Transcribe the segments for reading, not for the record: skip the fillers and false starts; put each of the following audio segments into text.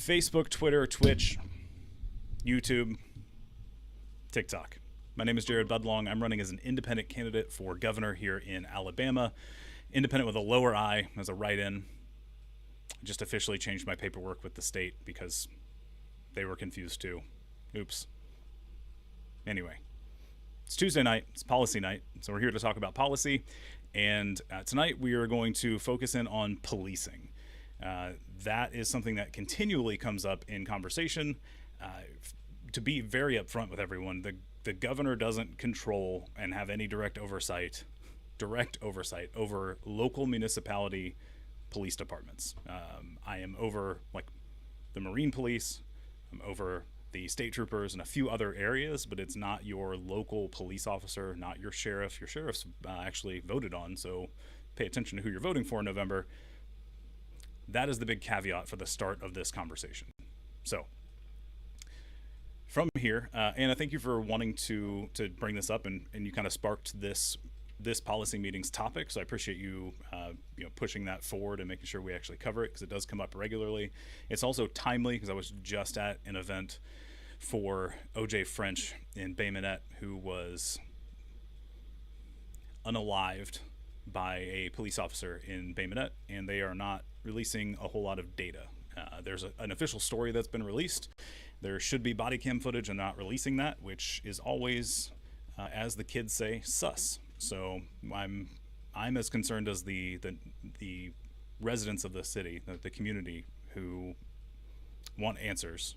Facebook, Twitter, Twitch, YouTube, TikTok. My name is Jared Budlong. I'm running as an independent candidate for governor here in Alabama. Independent with a lower I as a write-in. I just officially changed my paperwork with the state because they were confused too. Oops. Anyway, it's Tuesday night. It's policy night. So we're here to talk about policy. And tonight we are going to focus in on policing. That is something that continually comes up in conversation. To be very upfront with everyone, the governor doesn't control and have any direct oversight over local municipality police departments. I am over like the Marine Police, I'm over the state troopers and a few other areas, but it's not your local police officer, not your sheriff. Your sheriff's actually voted on, so pay attention to who you're voting for in November. That is the big caveat for the start of this conversation. So from here, Anna, thank you for wanting to bring this up, and you kind of sparked this policy meeting's topic. So I appreciate you, pushing that forward and making sure we actually cover it because it does come up regularly. It's also timely because I was just at an event for OJ French in Bay Minette, who was unalived by a police officer in Bay Minette, and they are not releasing a whole lot of data. There's an official story that's been released. There should be body cam footage and not releasing that, which is always, as the kids say, sus. So I'm as concerned as the residents of the city, the community who want answers,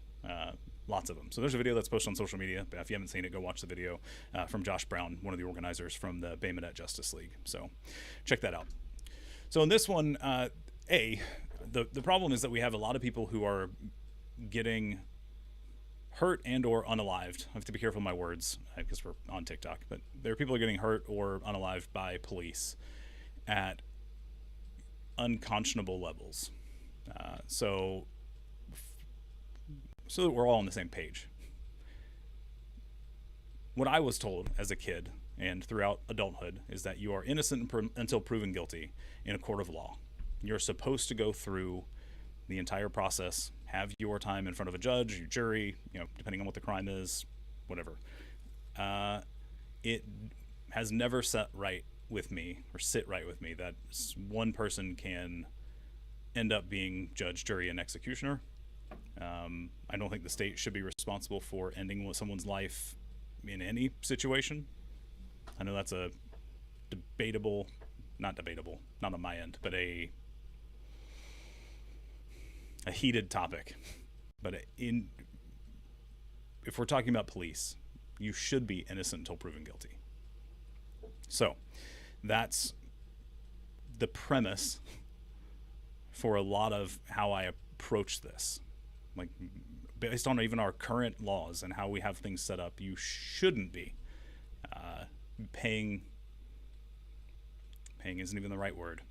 lots of them. So there's a video that's posted on social media. If you haven't seen it, go watch the video from Josh Brown, one of the organizers from the Bay Minette Justice League. So check that out. So in this one, the problem is that we have a lot of people who are getting hurt and or unalived. I have to be careful with my words because we're on TikTok, but there are people who are getting hurt or unalived by police at unconscionable levels. So that we're all on the same page. What I was told as a kid and throughout adulthood is that you are innocent until proven guilty in a court of law. You're supposed to go through the entire process, have your time in front of a judge, your jury, depending on what the crime is, whatever. It has never sit right with me that one person can end up being judge, jury, and executioner. I don't think the state should be responsible for ending someone's life in any situation. I know that's a not on my end, but a heated topic. But if we're talking about police, you should be innocent until proven guilty. So that's the premise for a lot of how I approach this. Like, based on even our current laws and how we have things set up, you shouldn't be paying isn't even the right word.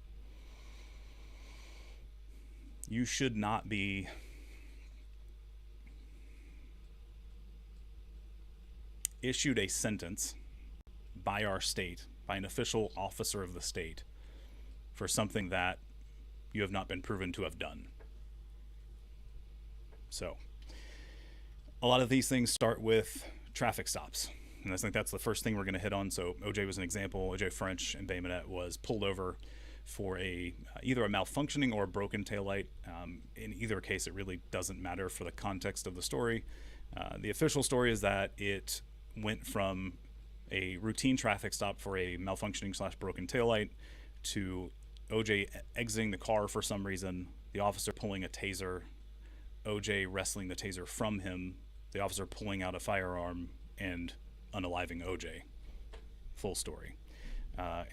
You should not be issued a sentence by our state, by an official officer of the state, for something that you have not been proven to have done. So a lot of these things start with traffic stops, and I think that's the first thing we're going to hit on. So OJ was an example. OJ French in Bay Minette was pulled over for either a malfunctioning or a broken taillight. In either case, it really doesn't matter for the context of the story. The official story is that it went from a routine traffic stop for a malfunctioning / broken taillight to OJ exiting the car for some reason, the officer pulling a taser, OJ wrestling the taser from him, the officer pulling out a firearm and unaliving OJ. Full story. I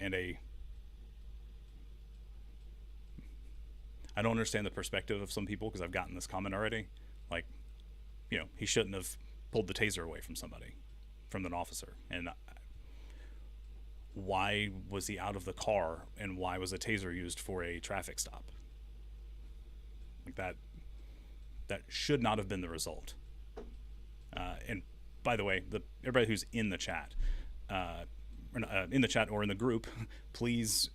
don't understand the perspective of some people because I've gotten this comment already. Like, he shouldn't have pulled the taser away from an officer. And why was he out of the car, and why was a taser used for a traffic stop? Like that should not have been the result. And by the way, everybody who's in the chat, or in the group, please,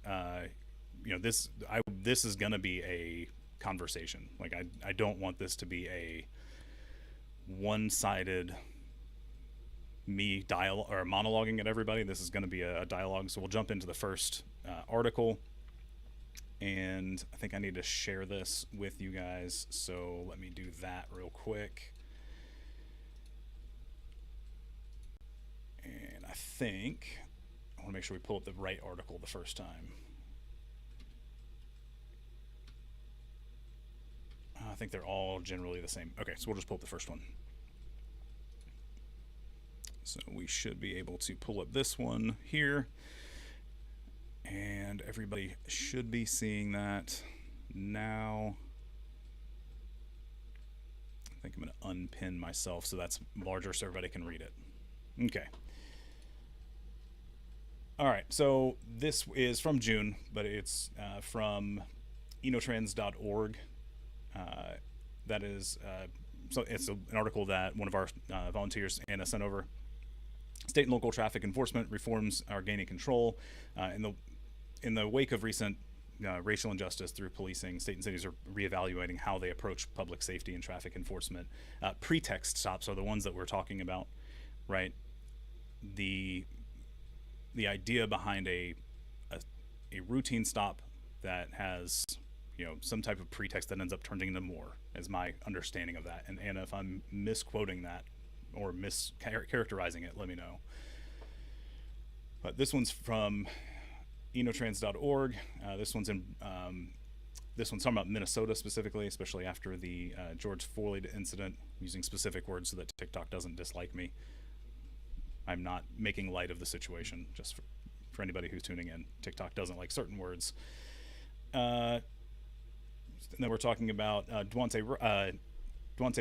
this is going to be a conversation. Like I don't want this to be a one-sided me dialogue or monologuing at everybody. This is going to be a dialogue. So we'll jump into the first article, and I think I need to share this with you guys. So let me do that real quick. And I think I want to make sure we pull up the right article the first time. I think they're all generally the same. Okay, so we'll just pull up the first one. So we should be able to pull up this one here. And everybody should be seeing that now. I think I'm going to unpin myself so that's larger so everybody can read it. Okay. All right, so this is from June, but it's from enotrans.org. That is, so it's an article that one of our volunteers, Anna, sent over. State and local traffic enforcement reforms are gaining control. In the wake of recent racial injustice through policing, state and cities are reevaluating how they approach public safety and traffic enforcement. Pretext stops are the ones that we're talking about, right? The idea behind a routine stop that has, you know, some type of pretext that ends up turning into more, is my understanding of that. And Anna, if I'm misquoting that or mischaracterizing it, let me know. But this one's from enotrans.org. This one's talking about Minnesota specifically, especially after the George Floyd incident, using specific words so that TikTok doesn't dislike me. I'm not making light of the situation, just for anybody who's tuning in. TikTok doesn't like certain words. And then we're talking about Dwante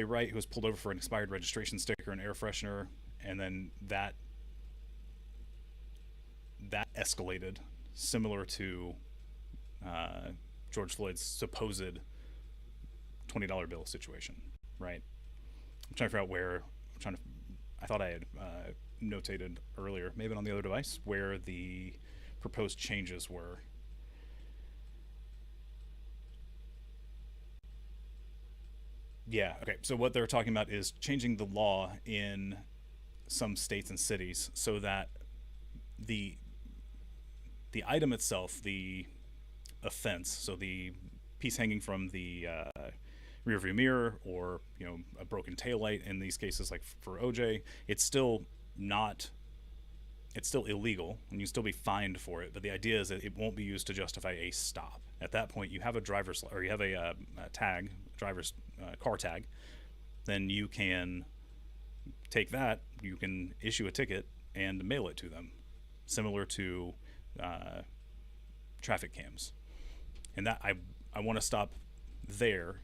Wright, who was pulled over for an expired registration sticker and air freshener, and then that escalated, similar to George Floyd's supposed $20 bill situation, right? I'm trying to figure out where. I thought I had notated earlier, maybe on the other device, where the proposed changes were. Yeah, okay. So what they're talking about is changing the law in some states and cities so that the item itself, the offense, so the piece hanging from the rearview mirror, or, you know, a broken taillight in these cases, like for OJ, it's still illegal and you still be fined for it. But the idea is that it won't be used to justify a stop. At that point, you have a tag, driver's car tag. Then you can take that, you can issue a ticket and mail it to them, similar to traffic cams. And that I want to stop there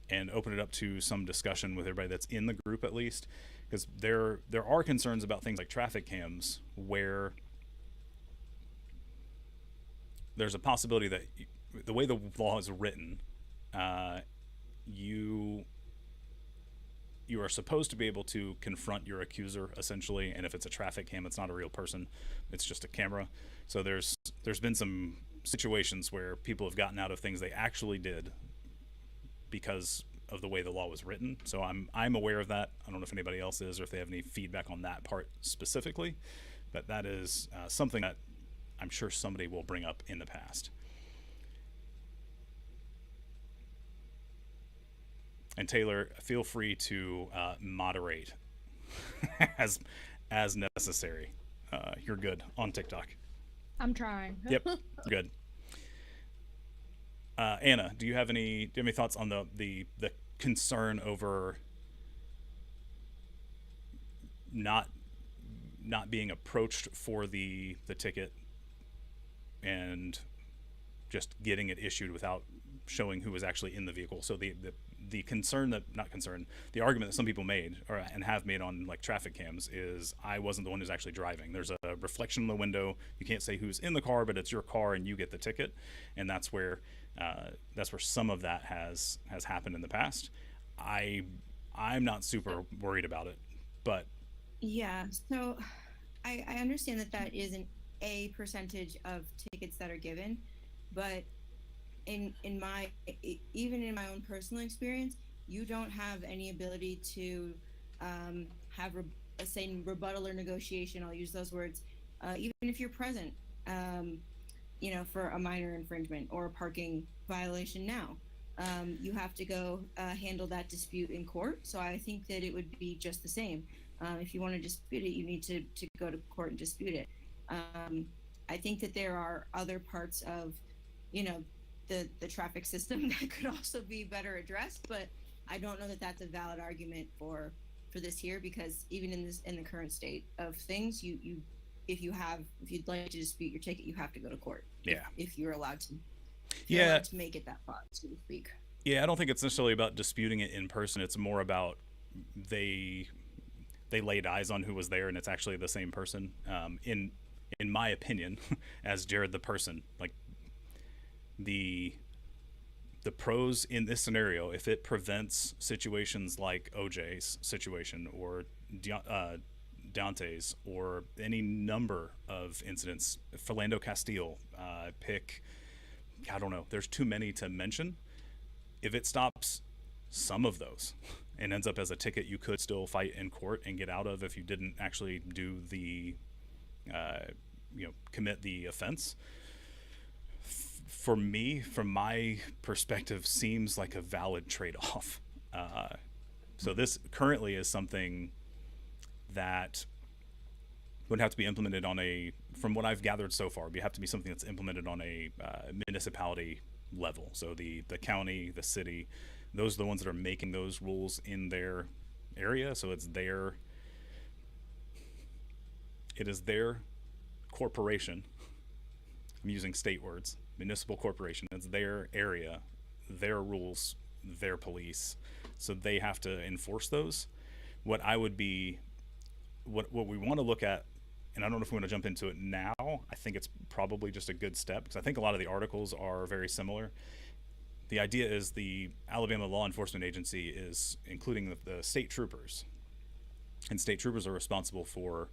and open it up to some discussion with everybody that's in the group, at least, because there are concerns about things like traffic cams where there's a possibility that the way the law is written, you are supposed to be able to confront your accuser, essentially, and if it's a traffic cam, it's not a real person, it's just a camera. So there's been some situations where people have gotten out of things they actually did because of the way the law was written. So I'm aware of that. I don't know if anybody else is, or if they have any feedback on that part specifically, but that is something that I'm sure somebody will bring up in the past. And Taylor, feel free to moderate as necessary. You're good on TikTok. I'm trying. Yep, good. Anna, do you have any thoughts on the concern over not being approached for the ticket and just getting it issued without showing who was actually in the vehicle? So the argument that some people made and have made on like traffic cams is, I wasn't the one who's actually driving. There's a reflection in the window. You can't say who's in the car, but it's your car and you get the ticket. And that's where some of that has happened in the past. I'm not super worried about it, but yeah. So I understand that isn't a percentage of tickets that are given, but in my even in my own personal experience, you don't have any ability to have say rebuttal or negotiation. I'll use those words, even if you're present. Um, for a minor infringement or a parking violation now. You have to go handle that dispute in court. So I think that it would be just the same. If you want to dispute it, you need to go to court and dispute it. Um, I think that there are other parts of, you know, the traffic system that could also be better addressed, but I don't know that that's a valid argument for this here, because even in the current state of things, you if you'd like to dispute your ticket, you have to go to court. Yeah. If you're allowed to, Yeah. make it that far, so to speak. Yeah, I don't think it's necessarily about disputing it in person. It's more about they they laid eyes on who was there, and it's actually the same person. In my opinion, as Jared the person, like the the pros in this scenario, if it prevents situations like OJ's situation or Dante's or any number of incidents, Philando Castile, pick, I don't know, there's too many to mention. If it stops some of those and ends up as a ticket you could still fight in court and get out of if you didn't actually do the, commit the offense, for me, from my perspective, seems like a valid trade-off. So this currently is something that would have to be implemented on a, from what I've gathered so far, would have to be something that's implemented on a municipality level. So the county, the city, those are the ones that are making those rules in their area. So it is their corporation. I'm using state words, municipal corporation. It's their area, their rules, their police. So they have to enforce those. What I would be, what we want to look at, and I don't know if we want to jump into it now. I think it's probably just a good step, because I think a lot of the articles are very similar. The idea is the Alabama Law Enforcement Agency is including the state troopers, and state troopers are responsible for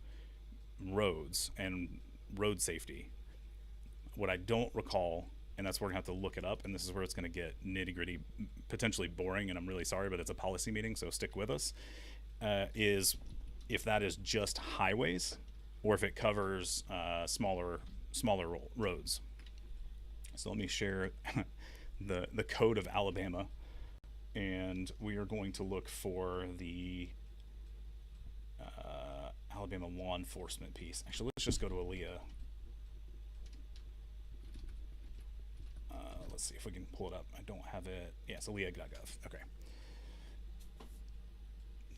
roads and road safety. What I don't recall, and that's where we're going to have to look it up, and this is where it's going to get nitty gritty, potentially boring, and I'm really sorry, but it's a policy meeting, so stick with us, is if that is just highways or if it covers smaller roads. So let me share the code of Alabama, and we are going to look for the Alabama law enforcement piece. Actually, let's just go to ALEA. Let's see if we can pull it up. I don't have it. Yeah, it's ALEA.gov. Okay.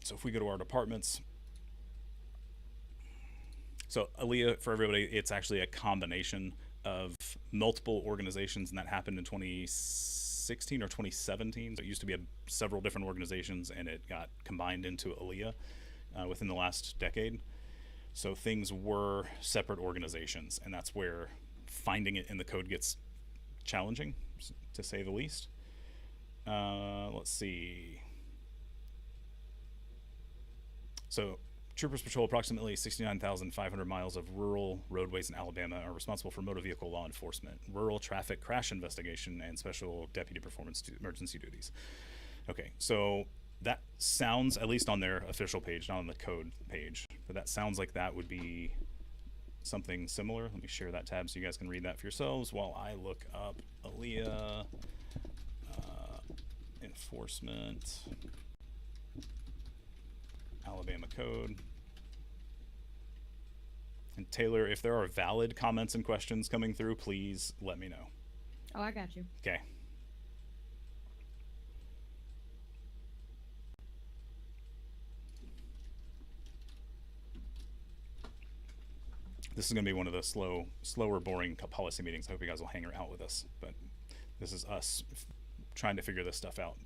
So if we go to our departments, so ALEA, for everybody, it's actually a combination of multiple organizations, and that happened in 2016 or 2017. So it used to be several different organizations, and it got combined into ALEA within the last decade. So things were separate organizations, and that's where finding it in the code gets challenging, to say the least. Let's see. So troopers patrol approximately 69,500 miles of rural roadways in Alabama, are responsible for motor vehicle law enforcement, rural traffic crash investigation, and special deputy performance emergency duties. Okay, so that sounds, at least on their official page, not on the code page, but that sounds like that would be something similar. Let me share that tab so you guys can read that for yourselves while I look up ALEA enforcement Alabama code. And Taylor, if there are valid comments and questions coming through, please let me know. Oh, I got you. Okay. This is going to be one of the slower, boring policy meetings. I hope you guys will hang out with us. But this is us trying to figure this stuff out.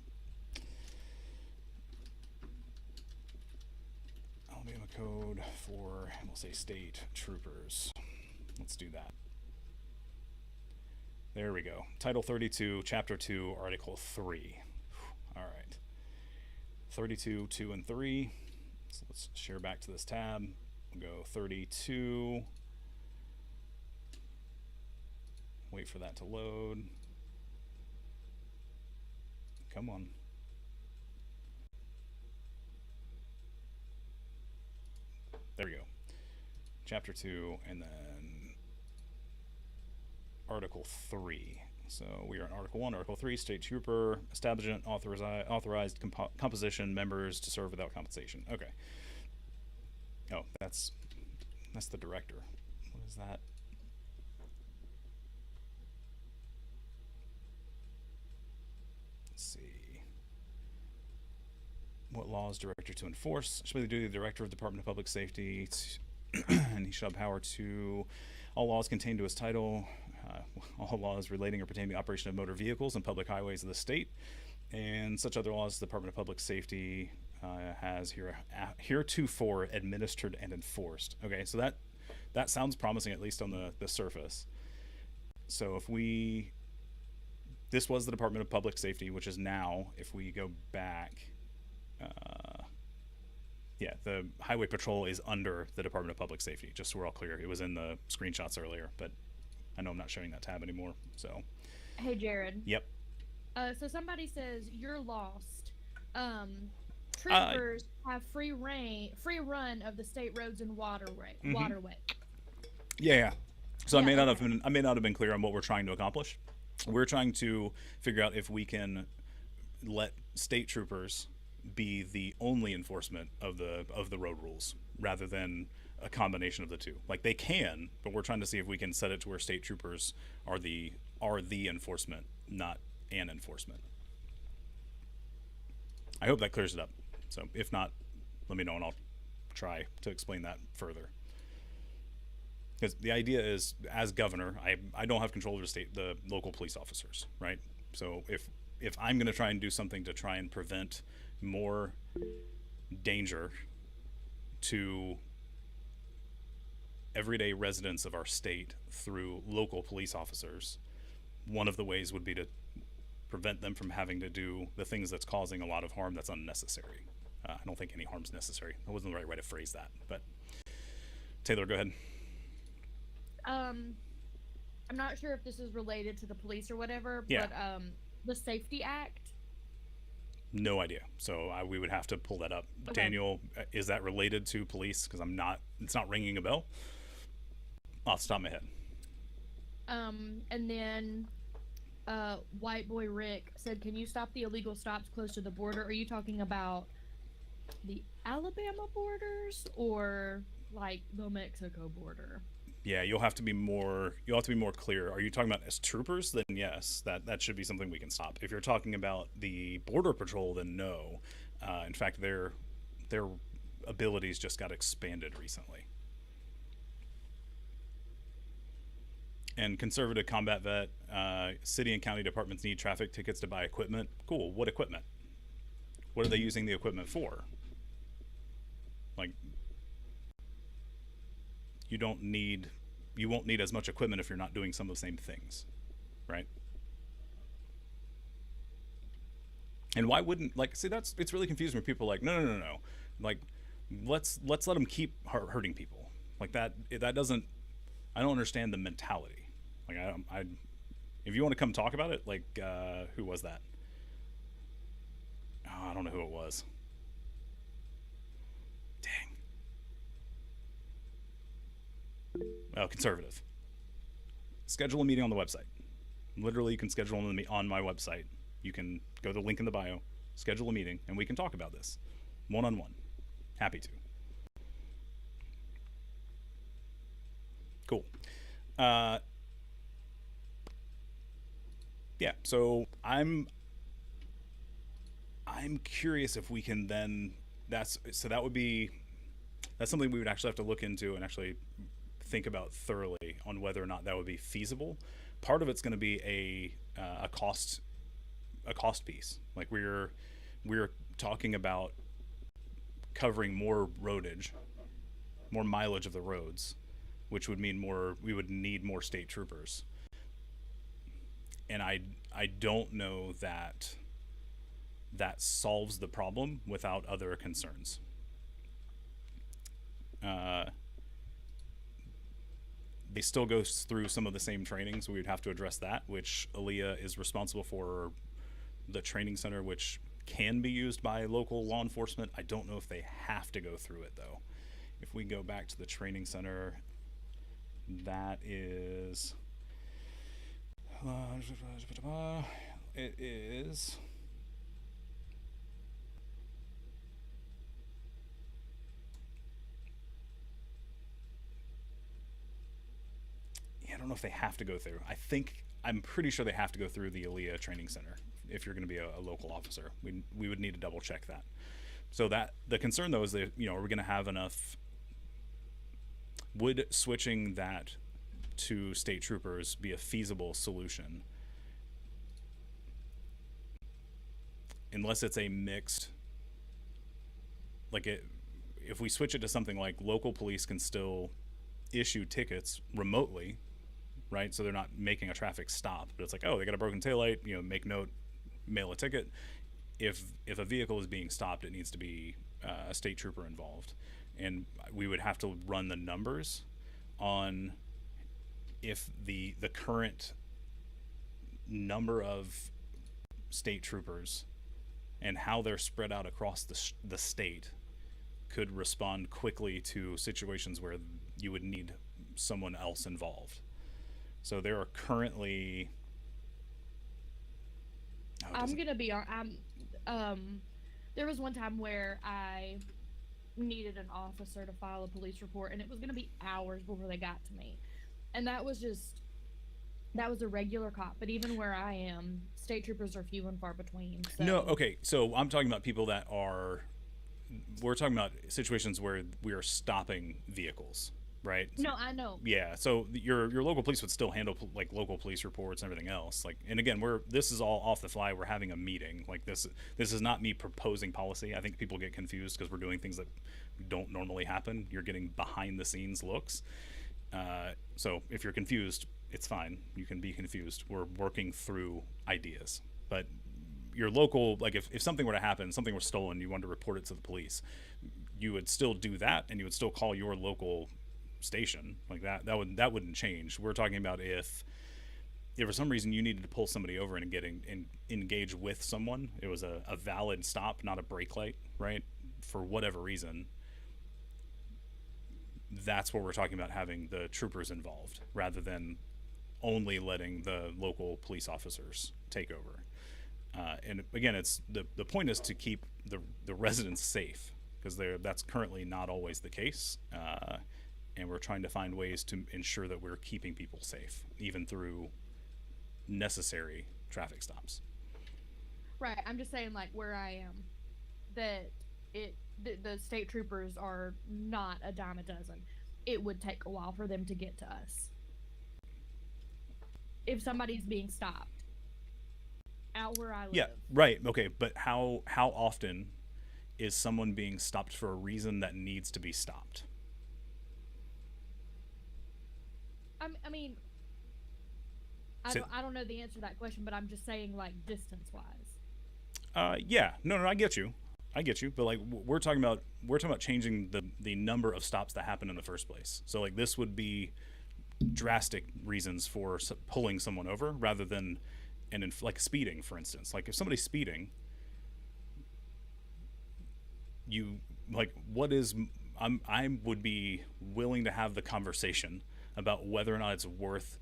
Alabama code for, we'll say, state troopers. Let's do that. There we go. Title 32, Chapter 2, Article 3. All right. 32, 2, and 3. So let's share back to this tab. We'll go 32. Wait for that to load. come on. There we go. Chapter 2, and then Article 3. So we are in Article 1, Article 3, State Trooper, establishment, authorized composition, members to serve without compensation. Okay. Oh, that's the director. What is that? Let's see. What laws director to enforce? Shall be the duty of the director of the Department of Public Safety, and he shall have power to all laws contained to his title, all laws relating or pertaining to the operation of motor vehicles and public highways of the state, and such other laws the Department of Public Safety has heretofore administered and enforced. Okay, so that sounds promising, at least on the surface. So this was the Department of Public Safety, which is now, if we go back, the Highway Patrol is under the Department of Public Safety, just so we're all clear. It was in the screenshots earlier, but I know I'm not showing that tab anymore, so. Hey, Jared. Yep. So somebody says you're lost. Troopers have free run of the state roads and waterway. Yeah. So Yeah, I may not have been clear on what we're trying to accomplish. We're trying to figure out if we can let state troopers be the only enforcement of the road rules, rather than a combination of the two. Like, they can, but we're trying to see if we can set it to where state troopers are the enforcement, not an enforcement. I hope that clears it up. So if not, let me know and I'll try to explain that further. Because the idea is, as governor, I don't have control of the local police officers, right? So if I'm going to try and do something to try and prevent more danger to everyday residents of our state through local police officers, one of the ways would be to prevent them from having to do the things that's causing a lot of harm that's unnecessary. I don't think any harm's necessary. That wasn't the right way to phrase that, but Taylor, go ahead. I'm not sure if this is related to the police or whatever, Yeah. but the Safety Act. No idea. So we would have to pull that up. Okay. Daniel, is that related to police? Because it's not ringing a bell. Off the top of my head. And then White Boy Rick said, can you stop the illegal stops close to the border? Are you talking about the Alabama borders or like the Mexico border? Yeah, you'll have to be more clear. Are you talking about as troopers? Then yes, that should be something we can stop. If you're talking about the border patrol, then no. In fact, their abilities just got expanded recently. And conservative combat vet, city and county departments need traffic tickets to buy equipment. Cool. What equipment? What are they using the equipment for? Like, you won't need as much equipment if you're not doing some of the same things, right? And why wouldn't, it's really confusing when people are like, no. Like, let's let them keep hurting people. Like that doesn't, I don't understand the mentality. Like, if you want to come talk about it, like, who was that? Oh, I don't know who it was. Dang. Oh, conservative. Schedule a meeting on the website. Literally, you can schedule them on my website. You can go to the link in the bio, schedule a meeting, and we can talk about this one-on-one. Happy to. Cool. Yeah, so I'm curious if we can then, that's something we would actually have to look into and actually think about thoroughly on whether or not that would be feasible. Part of it's going to be a cost piece. Like, we're talking about covering more roadage, more mileage of the roads, which would mean we would need more state troopers. And I don't know that solves the problem without other concerns. They still go through some of the same trainings. We would have to address that, which Aaliyah is responsible for the training center, which can be used by local law enforcement. I don't know if they have to go through it though. If we go back to the training center, that is it is I don't know if they have to go through. I'm pretty sure they have to go through the Aaliyah Training Center if you're going to be a local officer. We would need to double check that. So that the concern though is that, you know, are we going to have enough? Would switching that to state troopers be a feasible solution? Unless it's a mixed, like if we switch it to something like local police can still issue tickets remotely, right? So they're not making a traffic stop, but it's like, oh, they got a broken taillight, you know, make note, mail a ticket. If a vehicle is being stopped, it needs to be a state trooper involved, and we would have to run the numbers on if the current number of state troopers and how they're spread out across the state could respond quickly to situations where you would need someone else involved. So there are currently I'm gonna be there was one time where I needed an officer to file a police report, and it was gonna be hours before they got to me, and that was a regular cop. But even where I am, state troopers are few and far between. So. No, okay, so I'm talking about people that we're talking about situations where we are stopping vehicles, right? No, I know. Yeah, so your local police would still handle like local police reports and everything else. Like, and again, this is all off the fly. We're having a meeting. Like this is not me proposing policy. I think people get confused because we're doing things that don't normally happen. You're getting behind the scenes looks. So if you're confused, it's fine. You can be confused. We're working through ideas, but your local, like if something were to happen, something was stolen, you wanted to report it to the police, you would still do that, and you would still call your local station. Like that wouldn't change. We're talking about if for some reason you needed to pull somebody over and engage with someone, it was a valid stop, not a brake light, right? For whatever reason, that's where we're talking about having the troopers involved rather than only letting the local police officers take over. And again, it's the point is to keep the residents safe, because that's currently not always the case. And we're trying to find ways to ensure that we're keeping people safe, even through necessary traffic stops. Right. I'm just saying, like, where I am, that the state troopers are not a dime a dozen. It would take a while for them to get to us. If somebody's being stopped out where I live. Yeah, right. Okay, but how often is someone being stopped for a reason that needs to be stopped? I mean, I don't know the answer to that question, but I'm just saying, like, distance wise. Yeah, no, I get you, but like we're talking about changing the number of stops that happen in the first place. So like this would be drastic reasons for pulling someone over rather than like speeding, for instance. Like if somebody's speeding, I would be willing to have the conversation about whether or not it's worth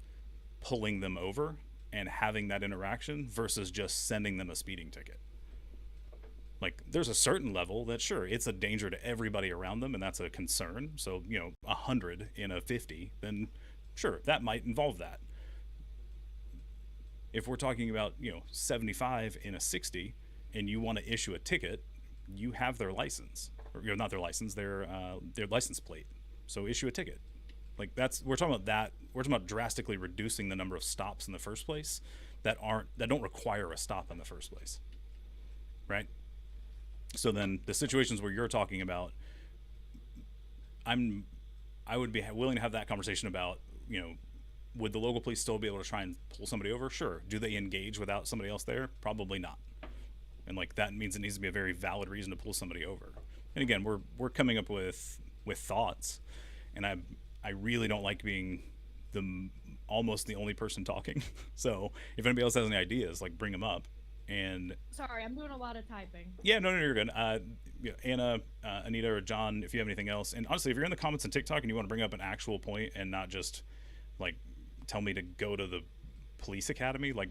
pulling them over and having that interaction versus just sending them a speeding ticket. Like there's a certain level that sure, it's a danger to everybody around them, and that's a concern. So, 100 in a 50, then sure, that might involve that. If we're talking about, 75 in a 60 and you want to issue a ticket, you have their license, or not their license, their license plate. So issue a ticket. Like we're talking about drastically reducing the number of stops in the first place that don't require a stop in the first place. Right? So then the situations where you're talking about, I would be willing to have that conversation about, would the local police still be able to try and pull somebody over? Sure. Do they engage without somebody else there? Probably not. And like that means it needs to be a very valid reason to pull somebody over. And again, we're coming up with thoughts, and I really don't like being almost the only person talking. So if anybody else has any ideas, like bring them up. And Sorry, I'm doing a lot of typing. yeah, no, you're good. Anna, Anita, or John, if you have anything else, and honestly, if you're in the comments on TikTok and you want to bring up an actual point and not just like tell me to go to the police academy, like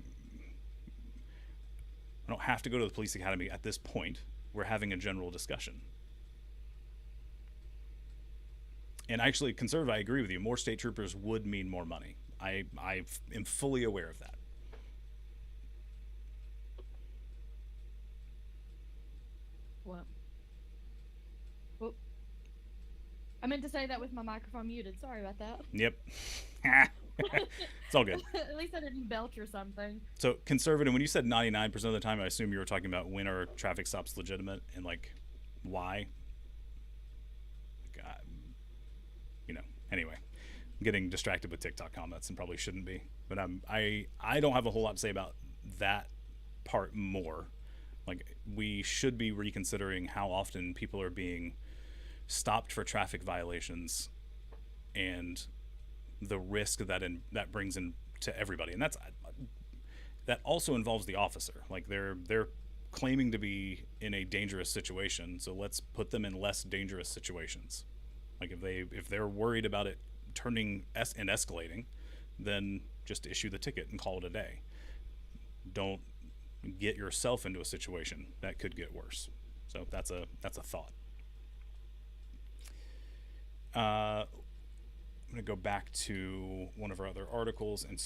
I don't have to go to the police academy at this point. We're having a general discussion. And actually, conservative, I agree with you. More state troopers would mean more money. I am fully aware of that. What? Whoop. I meant to say that with my microphone muted. Sorry about that. Yep. It's all good. At least I didn't belch or something. So conservative, when you said 99% of the time, I assume you were talking about when are traffic stops legitimate and like why. God, anyway, I'm getting distracted with TikTok comments and probably shouldn't be. But I don't have a whole lot to say about that part more. Like we should be reconsidering how often people are being stopped for traffic violations and the risk that brings in to everybody. And that also involves the officer. Like they're claiming to be in a dangerous situation, so let's put them in less dangerous situations. Like if they're worried about it turning and escalating, then just issue the ticket and call it a day. Don't get yourself into a situation that could get worse. So that's a thought. I'm going to go back to one of our other articles and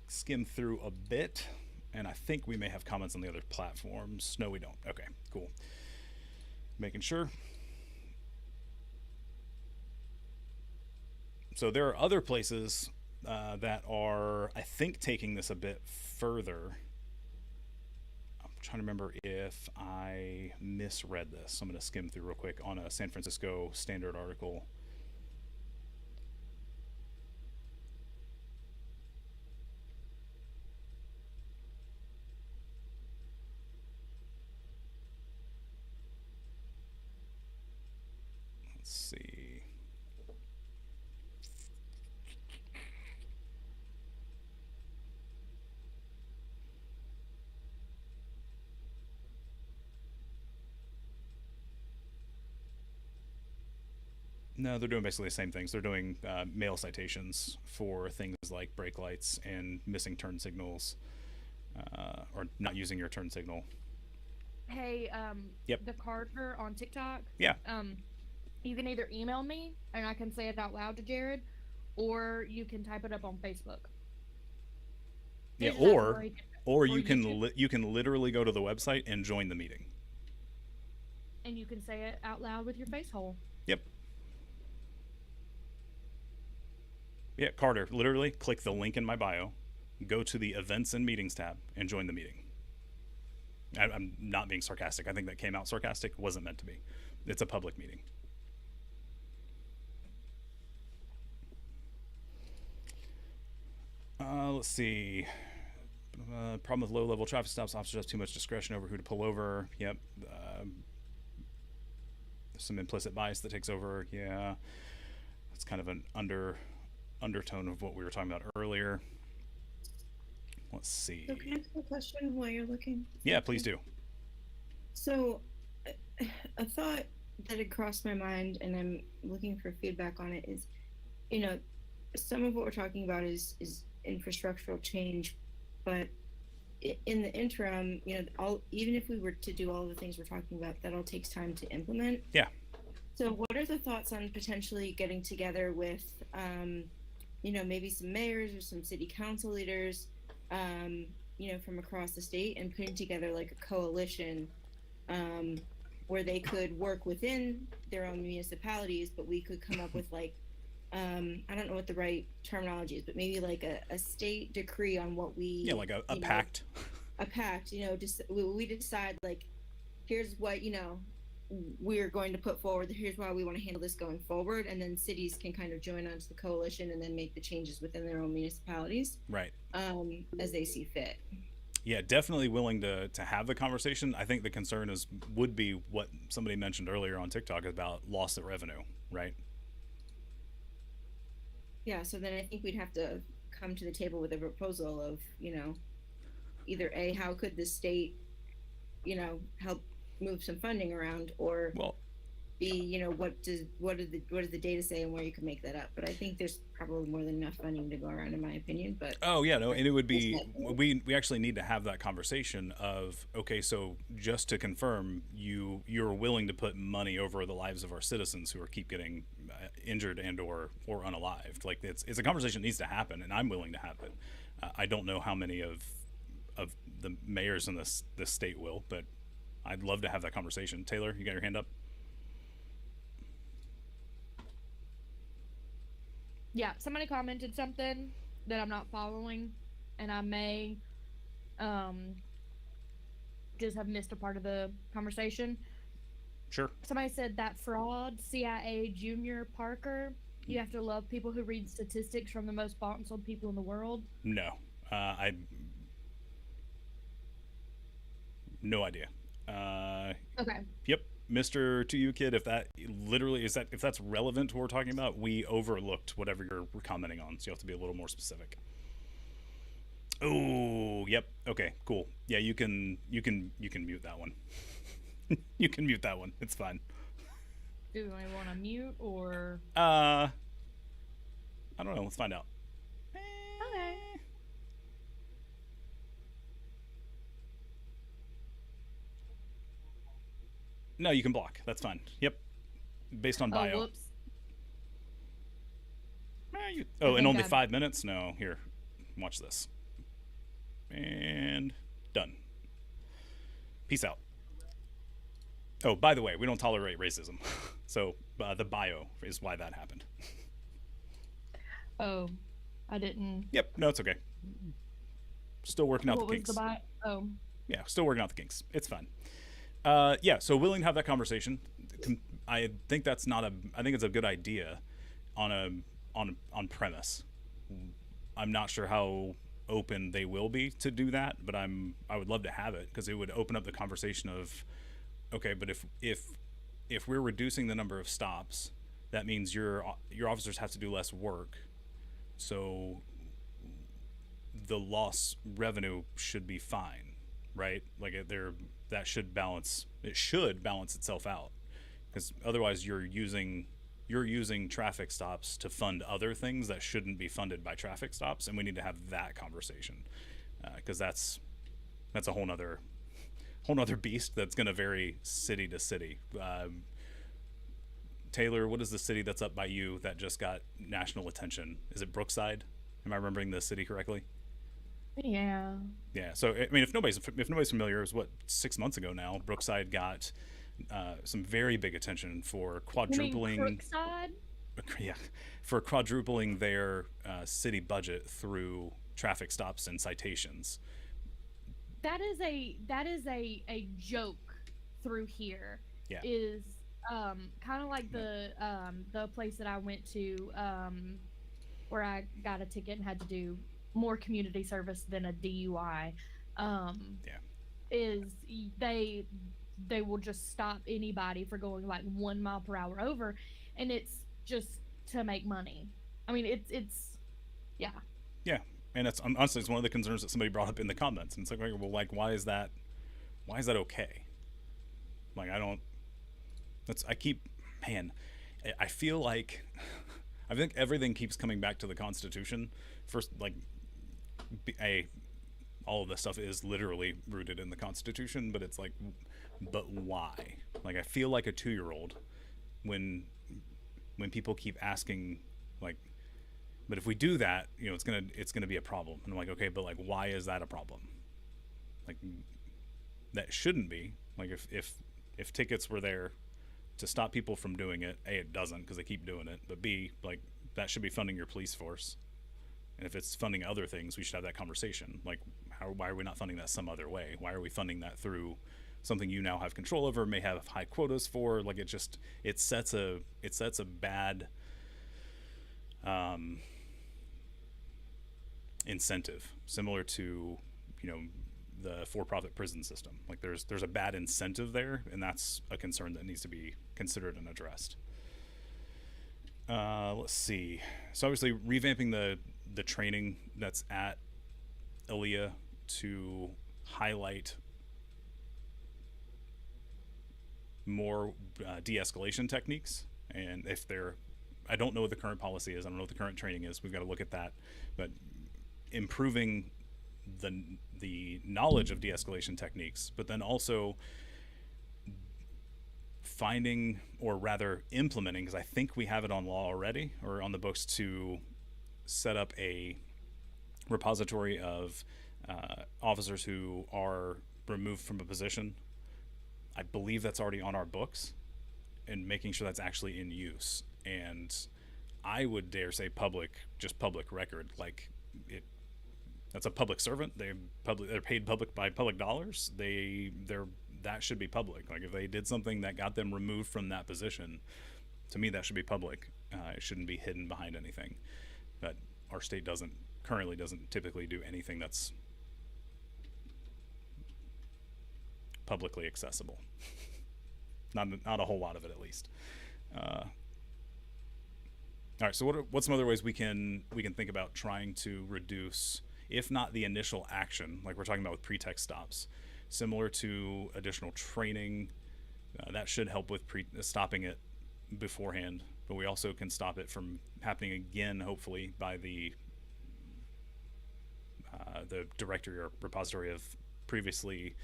skim through a bit. And I think we may have comments on the other platforms. No, we don't. Okay, cool. Making sure. So there are other places that are, I think, taking this a bit further. I'm trying to remember if I misread this. I'm going to skim through real quick on a San Francisco Standard article. Let's see. No, they're doing basically the same things. They're doing mail citations for things like brake lights and missing turn signals, or not using your turn signal. Hey, Yep. the Carter on TikTok. Yeah. You can either email me and I can say it out loud to Jared, or you can type it up on Facebook. Yeah, Isn't that or great? you can YouTube. you can literally go to the website and join the meeting. And you can say it out loud with your face hole. Yep. Yeah, Carter, literally click the link in my bio, go to the events and meetings tab, and join the meeting. I'm not being sarcastic. I think that came out sarcastic. Wasn't meant to be. It's a public meeting. Let's see. Problem with low-level traffic stops. Officers have too much discretion over who to pull over. Yep. There's some implicit bias that takes over. Yeah. It's kind of an undertone of what we were talking about earlier. Let's see. So can I ask a question while you're looking? Yeah, please do. So, a thought that had crossed my mind, and I'm looking for feedback on it, is, some of what we're talking about is infrastructural change, but in the interim, even if we were to do all the things we're talking about, that all takes time to implement. Yeah. So, what are the thoughts on potentially getting together with, maybe some mayors or some city council leaders, from across the state, and putting together like a coalition where they could work within their own municipalities, but we could come up with like, I don't know what the right terminology is, but maybe like a state decree on what we... Yeah, like a pact. A pact, just we decide like, here's what, we're going to put forward, here's why we want to handle this going forward, and then cities can kind of join onto the coalition and then make the changes within their own municipalities, Right. as they see fit. Yeah, definitely willing to have the conversation. I think the concern would be what somebody mentioned earlier on TikTok about loss of revenue, right? Yeah, so then I think we'd have to come to the table with a proposal of, either A, how could the state help move some funding around, or Well, be, what does the data say and where you can make that up. But I think there's probably more than enough funding to go around, in my opinion. But oh yeah, no, and it would that's be my opinion. we actually need to have that conversation of okay, so just to confirm, you're willing to put money over the lives of our citizens who are keep getting injured and or unalived. Like it's a conversation that needs to happen, and I'm willing to have it. I don't know how many of the mayors in this state will, but I'd love to have that conversation. Taylor, you got your hand up? Yeah, somebody commented something that I'm not following, and I may um just have missed a part of the conversation. Sure. Somebody said that fraud, CIA Junior Parker. You have to love people who read statistics from the most bought and sold people in the world. No, I no idea. Okay. Yep, Mister To You Kid. If that literally is that if that's relevant to what we're talking about, we overlooked whatever you're commenting on, so you have to be a little more specific. Oh, yep. Okay, cool. Yeah, you can mute that one. You can mute that one. It's fine. Do I want to mute or? Uh, I don't know. Let's find out. Okay. No, you can block. That's fine. Yep, based on Oh, bio. whoops. I Oh, in think only I. 5 minutes? No, here, watch this. And done. Peace out. Oh, by the way, we don't tolerate racism. So the bio is why that happened. Oh, I didn't. Yep, no, it's okay. Still working out the What was the kinks. buy? Oh, Yeah, still working out the kinks. It's fine. Yeah, so willing to have that conversation. I think that's not a. I think it's a good idea, on a on premise. I'm not sure how open they will be to do that, but I would love to have it because it would open up the conversation of, okay, but if we're reducing the number of stops, that means your officers have to do less work, so the loss revenue should be fine, right? Like that should balance. It should balance itself out, because otherwise you're using traffic stops to fund other things that shouldn't be funded by traffic stops, and we need to have that conversation because that's a whole nother beast that's going to vary city to city. Taylor, what is the city that's up by you that just got national attention? Is it Brookside? Am I remembering the city correctly? yeah. Yeah. So I mean, if nobody's familiar, it was what 6 months ago now. Brookside got some very big attention for You mean quadrupling. Crookside? Yeah, for quadrupling their city budget through traffic stops and citations. That is a joke through here. Yeah. Is kind of like the place that I went to where I got a ticket and had to do more community service than a DUI. Um, Yeah. is they will just stop anybody for going like 1 mile per hour over, and it's just to make money. I mean, it's yeah. Yeah. And that's honestly, it's one of the concerns that somebody brought up in the comments. And it's like, well, like, why is that okay? Like, I don't. That's I keep, man. I feel like, I think everything keeps coming back to the Constitution. First, like, a all of this stuff is literally rooted in the Constitution, but it's like, but why? Like, I feel like a 2-year-old when people keep asking, like, but if we do that, it's gonna be a problem. And I'm like, okay, but like, why is that a problem? Like, that shouldn't be. Like, if tickets were there to stop people from doing it, A, it doesn't because they keep doing it, but B, like, that should be funding your police force. And if it's funding other things, we should have that conversation. Like, why are we not funding that some other way? Why are we funding that through something you now have control over, may have high quotas for? Like, it sets a bad um, incentive, similar to, the for-profit prison system. Like, there's a bad incentive there, and that's a concern that needs to be considered and addressed. Let's see. So obviously, revamping the training that's at Aaliyah to highlight more de-escalation techniques. And if they're, I don't know what the current policy is. I don't know what the current training is. We've got to look at that. But improving the knowledge of de-escalation techniques, but then also finding, or rather implementing, because I think we have it on law already or on the books, to set up a repository of officers who are removed from a position. I believe that's already on our books, and making sure that's actually in use. And I would dare say just public record. Like, that's a public servant. They're paid by public dollars. That should be public. Like, if they did something that got them removed from that position, to me that should be public. It shouldn't be hidden behind anything. But our state currently doesn't typically do anything that's publicly accessible. Not a whole lot of it, at least. All right. So what's some other ways we can think about trying to reduce, if not the initial action, like we're talking about with pretext stops, similar to additional training, that should help with stopping it beforehand. But we also can stop it from happening again, hopefully, by the directory or repository of previously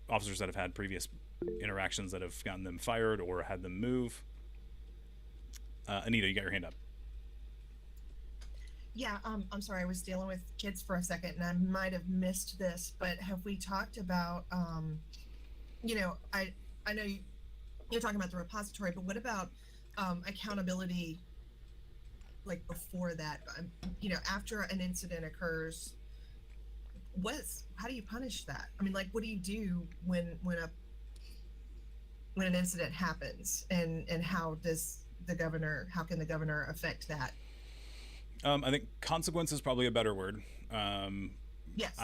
officers that have had previous interactions that have gotten them fired or had them move. Anita, you got your hand up. Yeah, I'm sorry, I was dealing with kids for a second and I might have missed this, but have we talked about, you know, I know you're talking about the repository, but what about accountability, like before that? You know, after an incident occurs, how do you punish that? I mean, like, what do you do when an incident happens, and how can the governor affect that? I think consequence is probably a better word. Yes.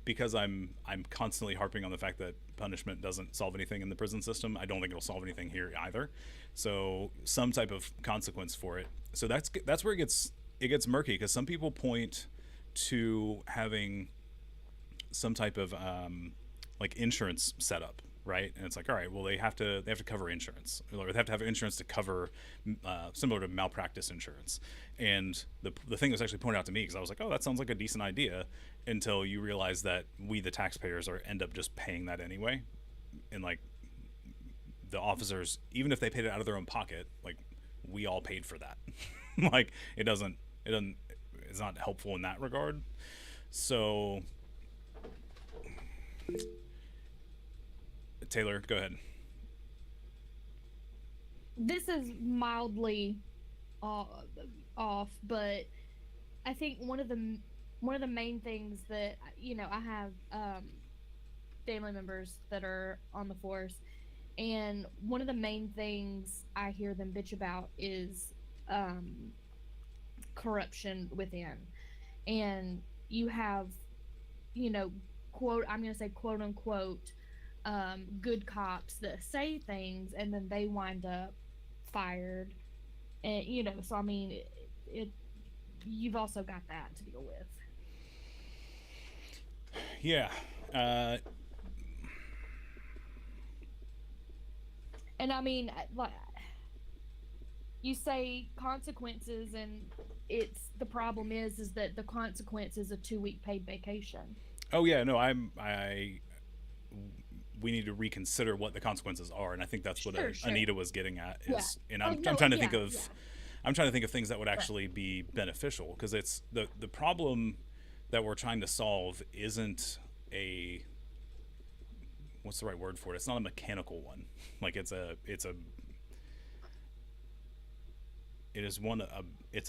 Because I'm constantly harping on the fact that punishment doesn't solve anything in the prison system. I don't think it'll solve anything here either. So some type of consequence for it. So that's where it gets murky, because some people point to having some type of like insurance set up, right? And it's like, all right, well, they have to cover insurance, or they have to have insurance to cover similar to malpractice insurance. And the thing that was actually pointed out to me, because I was like, oh, that sounds like a decent idea, until you realize that we, the taxpayers, end up just paying that anyway. And like, the officers, even if they paid it out of their own pocket, like, we all paid for that. Like, it's not helpful in that regard. So Taylor, go ahead. This is mildly off, but I think one of the main things that, you know, I have family members that are on the force, and one of the main things I hear them bitch about is corruption within. And you have, you know, I'm going to say quote unquote good cops that say things and then they wind up fired. And, you know, so I mean, you've also got that to deal with. Yeah. And I mean, like, you say consequences, and the problem is that the consequence is a 2-week paid vacation. Oh yeah, no, we need to reconsider what the consequences are, and I think that's what Sure. Anita was getting at. And I'm trying to think of, things that would actually be beneficial, because it's the problem that we're trying to solve isn't what's the right word for it? It's not a mechanical one. Like, it's a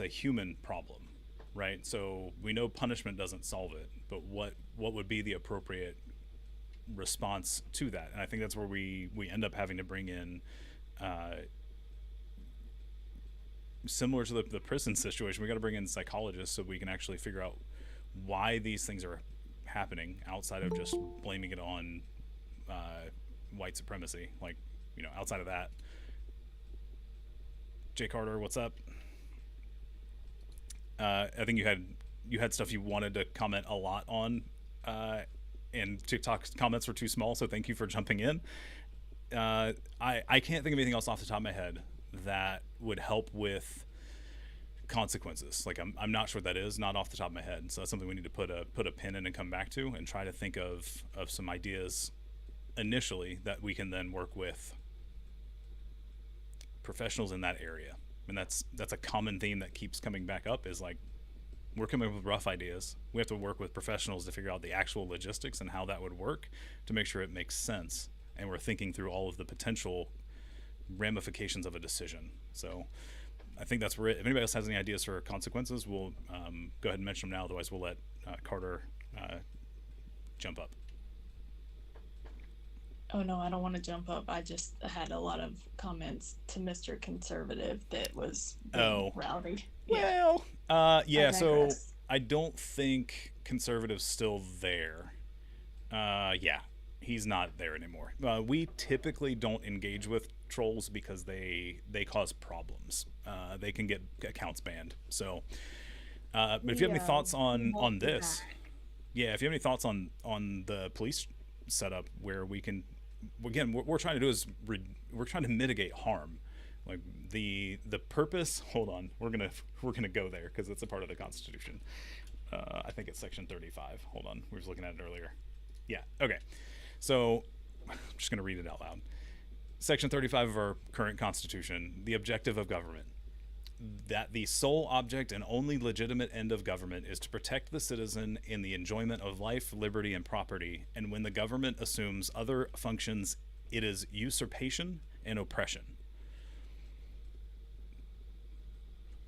human problem, right? So we know punishment doesn't solve it, but what would be the appropriate response to that? And I think that's where we end up having to bring in, similar to the prison situation, we got to bring in psychologists so we can actually figure out why these things are happening, outside of just blaming it on white supremacy. Like, you know, outside of that. Jay Carter, what's up? I think you had stuff you wanted to comment a lot on, and TikTok's comments were too small, so thank you for jumping in. I can't think of anything else off the top of my head that would help with consequences. Like I'm not sure what that is, not off the top of my head. So that's something we need to put a pin in and come back to and try to think of some ideas initially that we can then work with professionals in that area. And that's a common theme that keeps coming back up, is like, we're coming up with rough ideas. We have to work with professionals to figure out the actual logistics and how that would work to make sure it makes sense. And we're thinking through all of the potential ramifications of a decision. So I think that's where it. If anybody else has any ideas for consequences, we'll go ahead and mention them now. Otherwise, we'll let Carter jump up. Oh no, I don't want to jump up. I just had a lot of comments to Mr. Conservative that was rowdy. Well, yeah. I So digress. I don't think Conservative's still there. Yeah, he's not there anymore. We typically don't engage with trolls because they cause problems. They can get accounts banned. So, but if you have any thoughts on this, yeah, if you have any thoughts on the police setup where we can, again, what we're trying to do is we're trying to mitigate harm. Like the purpose. Hold on, we're gonna go there because it's a part of the Constitution. I think it's section 35. Hold on, we were just looking at it earlier. Yeah. Okay. So I'm just gonna read it out loud. Section 35 of our current Constitution: the objective of government. That the sole object and only legitimate end of government is to protect the citizen in the enjoyment of life, liberty, and property, and when the government assumes other functions, it is usurpation and oppression.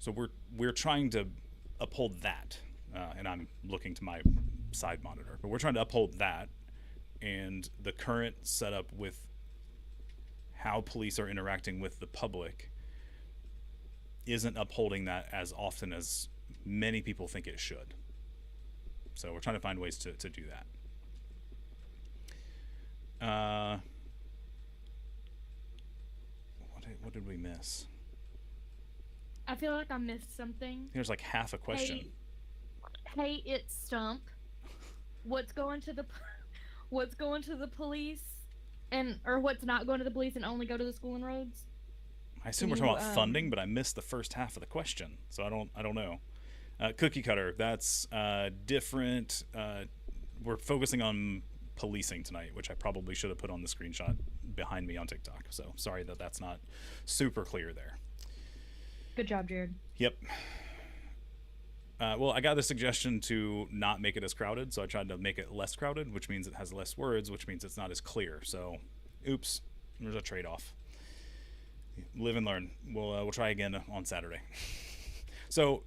So we're trying to uphold that, and I'm looking to my side monitor, but we're trying to uphold that, and the current setup with how police are interacting with the public isn't upholding that as often as many people think it should. So we're trying to find ways to do that. What did we miss? I feel like I missed something. There's like half a question. Hey, it's Stump. What's going to the police, or what's not going to the police and only go to the school and roads? I assume we're talking about funding, but I missed the first half of the question, so I don't know. Cookie Cutter, that's different. We're focusing on policing tonight, which I probably should have put on the screenshot behind me on TikTok. So sorry that that's not super clear there. Good job, Jared. Yep. Well, I got the suggestion to not make it as crowded, so I tried to make it less crowded, which means it has less words, which means it's not as clear. So, oops, there's a trade-off. Live and learn. We'll try again on Saturday. So,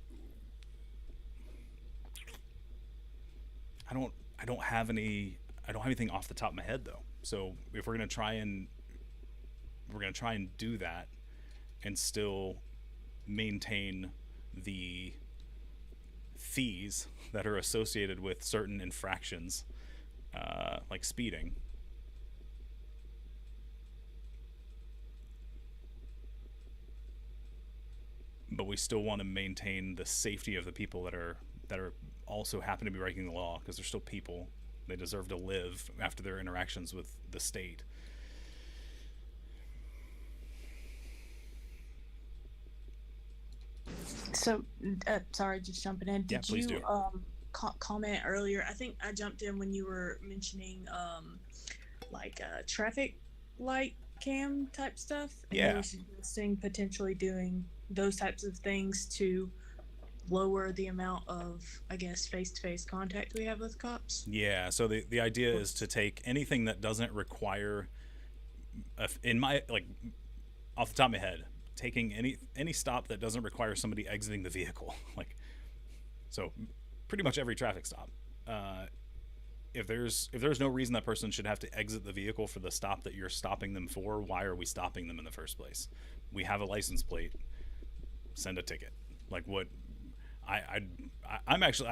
I don't have anything off the top of my head though. So if we're gonna try and do that and still maintain the fees that are associated with certain infractions, like speeding. But we still want to maintain the safety of the people that are also happen to be breaking the law, because they're still people. They deserve to live after their interactions with the state. So, sorry, just jumping in. Yeah, Did please you do. comment earlier? I think I jumped in when you were mentioning traffic light cam type stuff. And Yeah. you were suggesting potentially doing those types of things to lower the amount of, I guess, face-to-face contact we have with cops. Yeah, so the idea is to take anything that doesn't require, in my, like, off the top of my head, taking any stop that doesn't require somebody exiting the vehicle. Like, so pretty much every traffic stop. If there's no reason that person should have to exit the vehicle for the stop that you're stopping them for, why are we stopping them in the first place? We have a license plate. Send a ticket. Like, what? I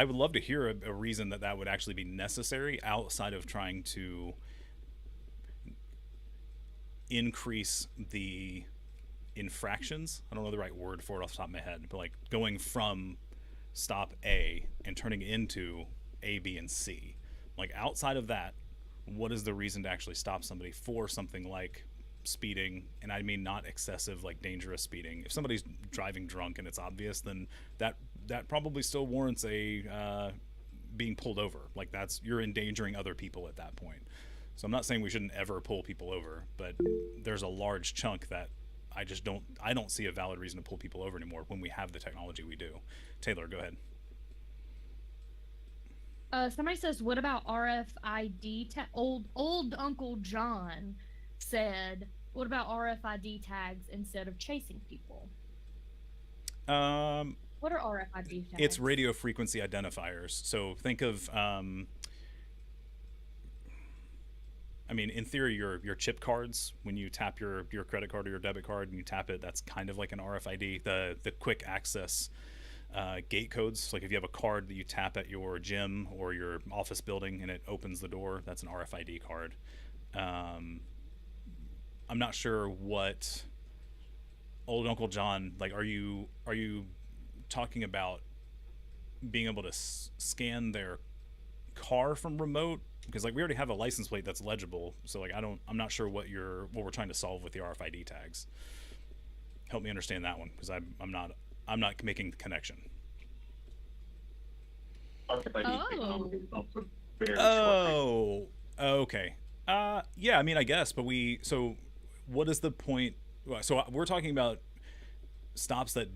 would love to hear a reason that would actually be necessary outside of trying to increase the infractions. I don't know the right word for it off the top of my head, but like going from stop A and turning into A, B, and C. Like outside of that, what is the reason to actually stop somebody for something like speeding? And I mean not excessive, like dangerous speeding. If somebody's driving drunk and it's obvious, then that probably still warrants a being pulled over. Like you're endangering other people at that point. So I'm not saying we shouldn't ever pull people over, but there's a large chunk that I don't see a valid reason to pull people over anymore when we have the technology we do. Taylor, go ahead. Somebody says, what about RFID? Old Uncle John said, what about RFID tags instead of chasing people? What are RFID tags? It's radio frequency identifiers. So think of, I mean, in theory, your chip cards, when you tap your credit card or your debit card and you tap it, that's kind of like an RFID. The quick access gate codes, like if you have a card that you tap at your gym or your office building and it opens the door, that's an RFID card. I'm not sure what old Uncle John, like, are you talking about being able to scan their car from remote? Because like we already have a license plate that's legible, so like I'm not sure what we're trying to solve with the RFID tags. Help me understand that one, because I'm not making the connection. Oh, okay. Yeah, I mean, I guess, but so what is the point? So we're talking about stops that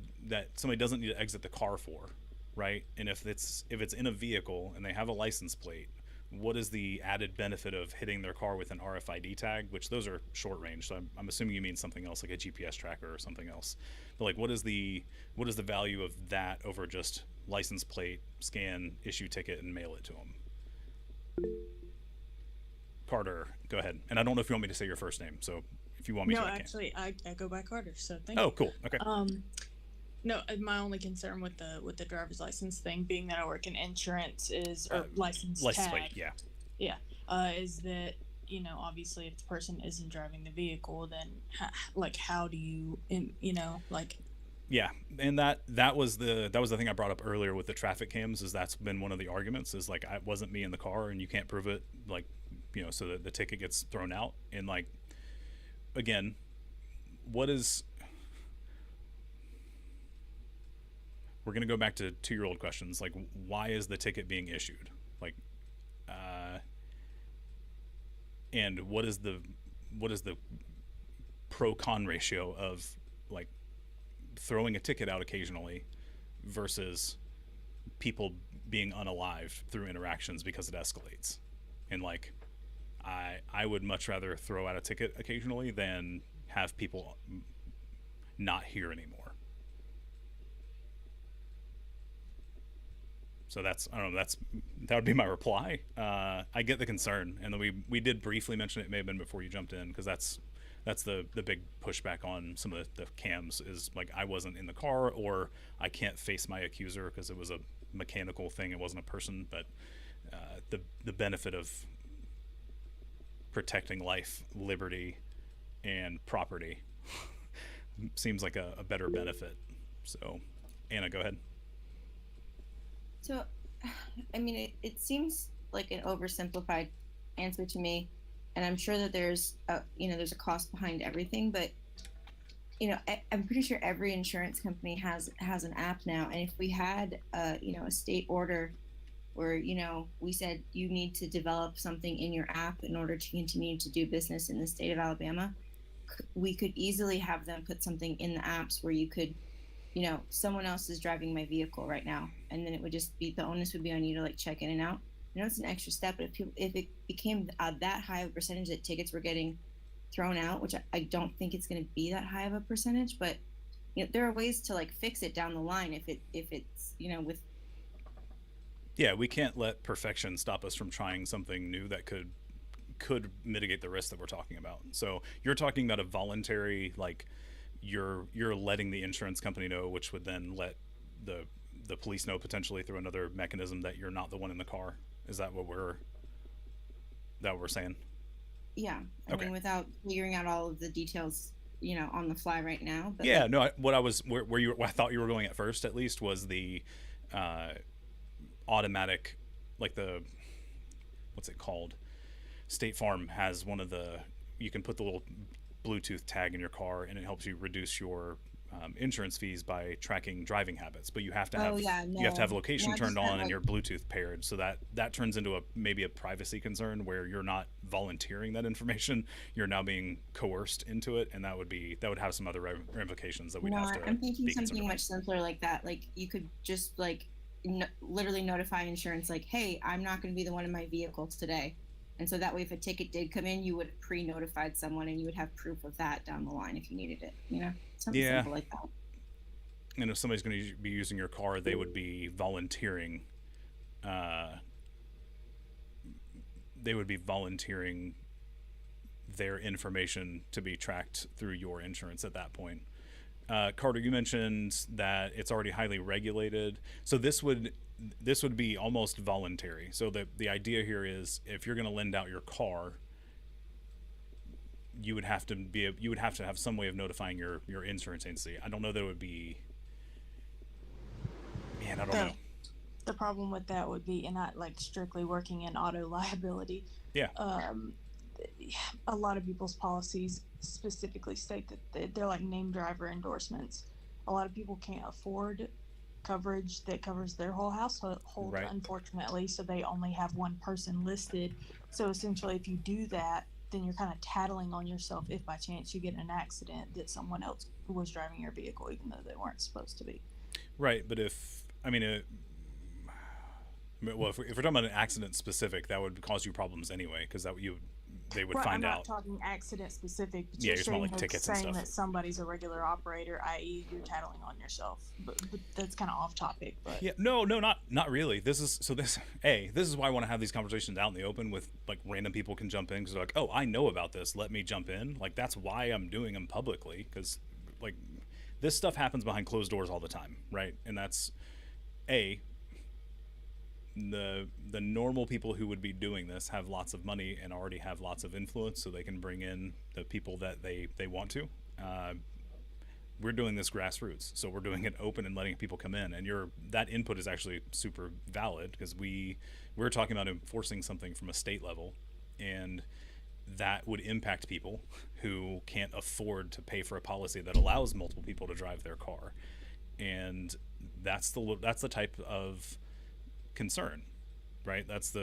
somebody doesn't need to exit the car for, right? And if it's in a vehicle and they have a license plate, what is the added benefit of hitting their car with an RFID tag, which those are short range, so I'm assuming you mean something else, like a GPS tracker or something else. But like, what is the value of that over just license plate, scan, issue ticket, and mail it to them? Carter, go ahead. And I don't know if you want me to say your first name, so if you want me to, I can. Actually, I go by Carter, so thank you. Oh, cool. Okay. No, my only concern with the driver's license thing, being that I work in insurance, is or license tag, plate, yeah, is that, you know, obviously if the person isn't driving the vehicle, then how do you, you know, like. Yeah, and that was the thing I brought up earlier with the traffic cams, is that's been one of the arguments, is like, it wasn't me in the car and you can't prove it, like, you know, so that the ticket gets thrown out. And like, again, we're going to go back to 2-year-old questions. Like, why is the ticket being issued? Like, and what is the pro-con ratio of like throwing a ticket out occasionally versus people being unalived through interactions because it escalates? And like, I would much rather throw out a ticket occasionally than have people not here anymore. So that would be my reply. I get the concern, and then we did briefly mention it. May have been before you jumped in, because that's the big pushback on some of the cams, is like, I wasn't in the car, or I can't face my accuser because it was a mechanical thing, it wasn't a person. But the benefit of protecting life, liberty, and property seems like a better benefit. So, Anna, go ahead. So, I mean, it seems like an oversimplified answer to me, and I'm sure that there's a cost behind everything. But I'm pretty sure every insurance company has an app now, and if we had a state order where we said you need to develop something in your app in order to continue to do business in the state of Alabama, we could easily have them put something in the apps where you could. Someone else is driving my vehicle right now, and then it would just be, the onus would be on you to like check in and out. It's an extra step, but if it became that high of a percentage that tickets were getting thrown out, which I don't think it's going to be that high of a percentage, but there are ways to like fix it down the line if it's with. Yeah, we can't let perfection stop us from trying something new that could mitigate the risk that we're talking about. So you're talking about a voluntary, like, you're letting the insurance company know, which would then let the police know potentially through another mechanism that you're not the one in the car. Is that what we're saying? Yeah, I mean, without figuring out all of the details, on the fly right now. But yeah, no. What I thought you were going at first, at least, was the automatic, like the what's it called? State Farm has one of the, you can put the little Bluetooth tag in your car, and it helps you reduce your insurance fees by tracking driving habits. But you have to have you have to have location Not turned just that, on and like- your Bluetooth paired, so that turns into maybe a privacy concern where you're not volunteering that information, you're now being coerced into it, and that would have some other ramifications that we'd No, have to I'm thinking be concerned something about. much simpler like that. Like you could just like literally notify insurance, like, "Hey, I'm not going to be the one in my vehicle today," and so that way, if a ticket did come in, you would have pre-notified someone, and you would have proof of that down the line if you needed it. You know, something Yeah. simple like that. And if somebody's going to be using your car, they would be volunteering. They would be volunteering their information to be tracked through your insurance at that point. Carter, you mentioned that it's already highly regulated, so this would be almost voluntary. So the idea here is, if you're going to lend out your car, you would have to have some way of notifying your insurance agency. I don't know that it would be. Man, I don't know. The problem with that would be, and not like strictly working in auto liability. Yeah. A lot of people's policies specifically state that they're like name driver endorsements. A lot of people can't afford coverage that covers their whole household, Right. unfortunately, so they only have one person listed. So essentially, if you do that, then you're kind of tattling on yourself if by chance you get in an accident that someone else was driving your vehicle even though they weren't supposed to be. Right, but if we're talking about an accident specific, that would cause you problems anyway, because they would Right, find I'm not out. talking accident specific, but Yeah, you're you're talking saying, like tickets and saying stuff. that somebody's a regular operator, i.e. you're tattling on yourself. But that's kind of off topic. But Yeah, no, not really. This is why I want to have these conversations out in the open with like random people can jump in, because they're like, oh, I know about this, let me jump in. Like, that's why I'm doing them publicly, because like this stuff happens behind closed doors all the time, right? And that's the normal people who would be doing this have lots of money and already have lots of influence, so they can bring in the people that they want to. We're doing this grassroots, so we're doing it open and letting people come in, and that input is actually super valid, because we're talking about enforcing something from a state level, and that would impact people who can't afford to pay for a policy that allows multiple people to drive their car, and that's the type of concern, right? It's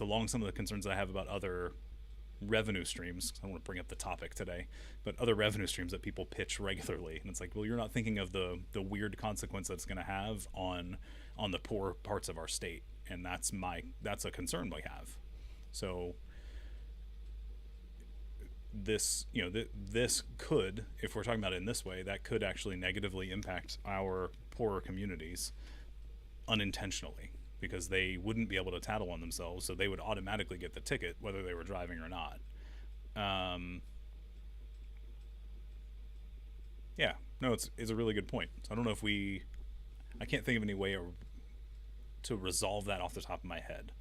along some of the concerns I have about other revenue streams. I don't want to bring up the topic today, but other revenue streams that people pitch regularly, and it's like, well, you're not thinking of the weird consequence that's going to have on the poor parts of our state, and that's a concern we have. So this could, if we're talking about it in this way, that could actually negatively impact our poorer communities unintentionally, because they wouldn't be able to tattle on themselves, so they would automatically get the ticket whether they were driving or not. Yeah, no, it's a really good point. So I don't know if I can't think of any way to resolve that off the top of my head.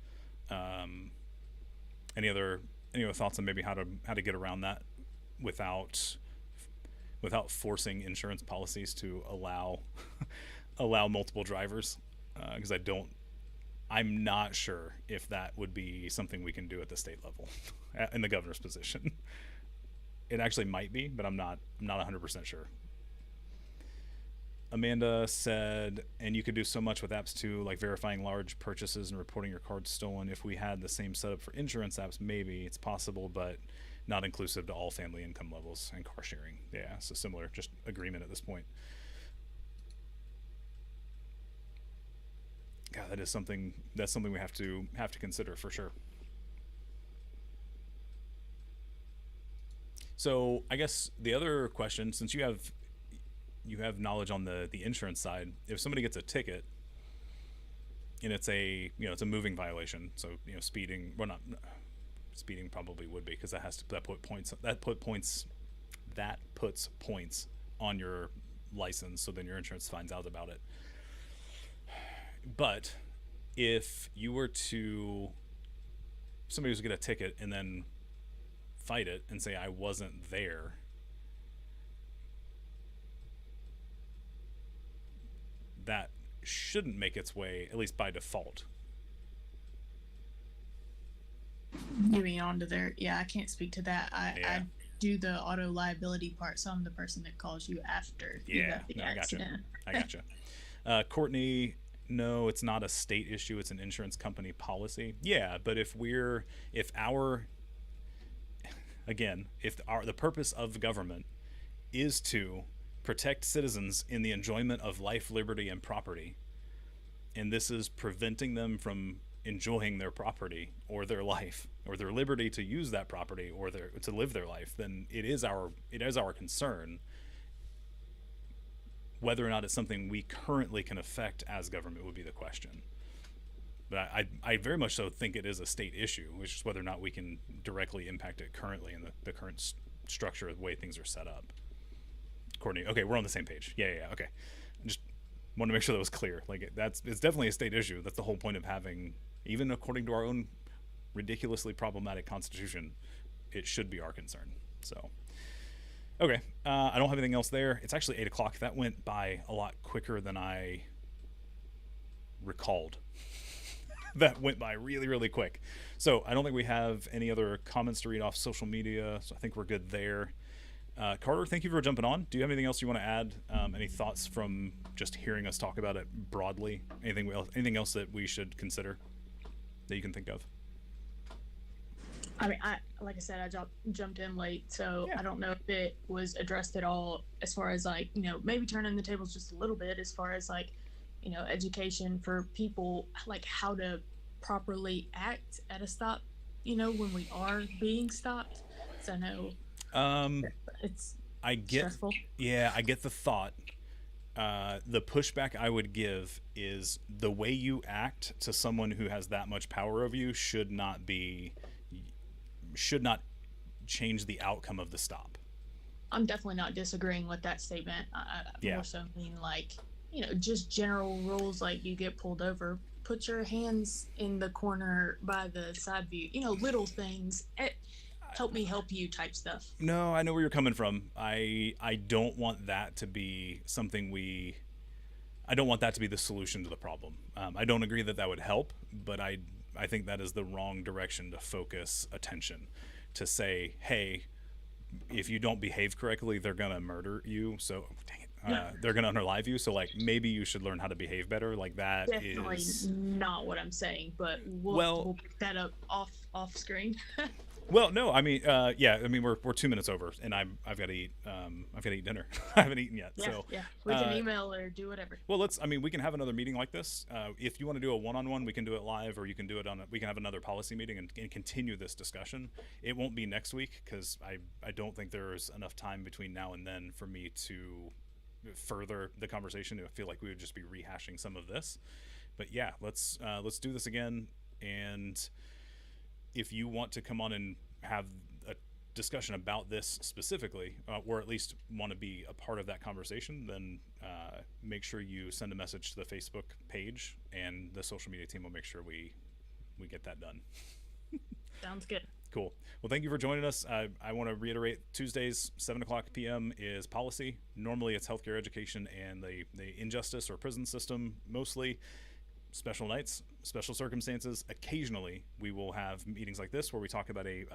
Any other thoughts on maybe how to get around that without forcing insurance policies to allow multiple drivers? Because I'm not sure if that would be something we can do at the state level in the governor's position. It actually might be, but I'm not 100% sure. Amanda said, and you could do so much with apps too, like verifying large purchases and reporting your card stolen. If we had the same setup for insurance apps, maybe it's possible, but not inclusive to all family income levels and car sharing. Yeah, so similar, just agreement at this point. God, that's something we have to consider for sure. So I guess the other question, since you have knowledge on the insurance side, if somebody gets a ticket and it's a moving violation, so speeding, well, not speeding probably would be, because that puts points on your license, so then your insurance finds out about it. But if somebody was to get a ticket and then fight it and say I wasn't there, that shouldn't make its way, at least by default, Moving on to their, yeah, I can't speak to that. Yeah. I do the auto liability part, so I'm the person that calls you after you Yeah, have the no, I gotcha. accident. I gotcha. Courtney, no, it's not a state issue. It's an insurance company policy. Yeah, but if our, again, if the purpose of government is to protect citizens in the enjoyment of life, liberty, and property, and this is preventing them from enjoying their property or their life or their liberty to use that property or to live their life, then it is our concern. Whether or not it's something we currently can affect as government would be the question. But I very much so think it is a state issue, which is whether or not we can directly impact it currently in the current structure of the way things are set up. Courtney, okay, we're on the same page. Yeah, okay. I just want to make sure that was clear. Like, it's definitely a state issue. That's the whole point of having, even according to our own ridiculously problematic constitution, it should be our concern. So, okay, I don't have anything else there. It's actually 8 o'clock. That went by a lot quicker than I recalled. That went by really, really quick. So I don't think we have any other comments to read off social media, so I think we're good there. Carter, thank you for jumping on. Do you have anything else you want to add? Any thoughts from just hearing us talk about it broadly? Anything else that we should consider that you can think of? I mean, like I said, I jumped in late, so Yeah. I don't know if it was addressed at all as far as, like, maybe turning the tables just a little bit as far as, like, education for people, like how to properly act at a stop, when we are being stopped. So I know it's I get stressful. Yeah, I get the thought. The pushback I would give is the way you act to someone who has that much power over you should not change the outcome of the stop. I'm definitely not disagreeing with that statement. I Yeah. more so mean, like, just general rules, like you get pulled over, put your hands in the corner by the side view, little things. Help me help you type stuff. No, I know where you're coming from. I don't want that to be something I don't want that to be the solution to the problem. I don't agree that would help, but I think that is the wrong direction to focus attention. To say, hey, if you don't behave correctly, they're gonna murder you. So, dang it, they're gonna unalive you. So, like, maybe you should learn how to behave better. Like, that Definitely is not what I'm saying, but we'll pick that up off screen. Well, no, I mean, yeah, I mean, we're 2 minutes over, and I've got to eat. I've got to eat dinner. I haven't eaten yet. So we can email or do whatever. well, we can have another meeting like this. If you want to do a one-on-one, we can do it live, or you can do it we can have another policy meeting and continue this discussion. It won't be next week because I don't think there's enough time between now and then for me to further the conversation. I feel like we would just be rehashing some of this. But yeah, let's do this again. And if you want to come on and have a discussion about this specifically, or at least want to be a part of that conversation, then make sure you send a message to the Facebook page, and the social media team will make sure we get that done. Sounds good. Cool. Well, thank you for joining us. I want to reiterate, Tuesdays, 7 o'clock p.m. is policy. Normally it's healthcare education and the injustice or prison system mostly. Special nights, special circumstances. Occasionally, we will have meetings like this where we talk about a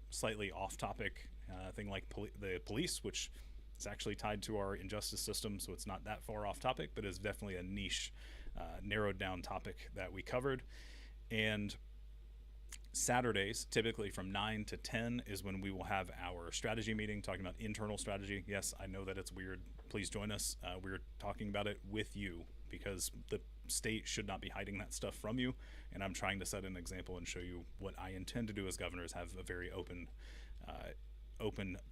slightly off-topic thing like the police, which is actually tied to our injustice system, so it's not that far off topic, but is definitely a niche, narrowed down topic that we covered. And Saturdays, typically from 9 to 10, is when we will have our strategy meeting, talking about internal strategy. Yes, I know that it's weird. Please join us. We're talking about it with you because the state should not be hiding that stuff from you, and I'm trying to set an example and show you what I intend to do as governor is have a very open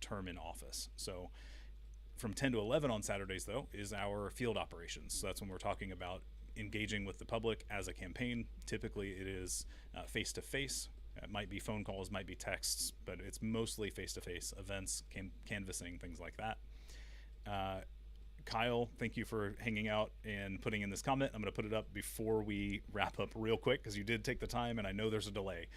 term in office. So from 10 to 11 on Saturdays, though, is our field operations. So that's when we're talking about engaging with the public as a campaign. Typically it is face-to-face. It might be phone calls, might be texts, but it's mostly face-to-face events, canvassing, things like that. Kyle, thank you for hanging out and putting in this comment. I'm going to put it up before we wrap up real quick because you did take the time, and I know there's a delay.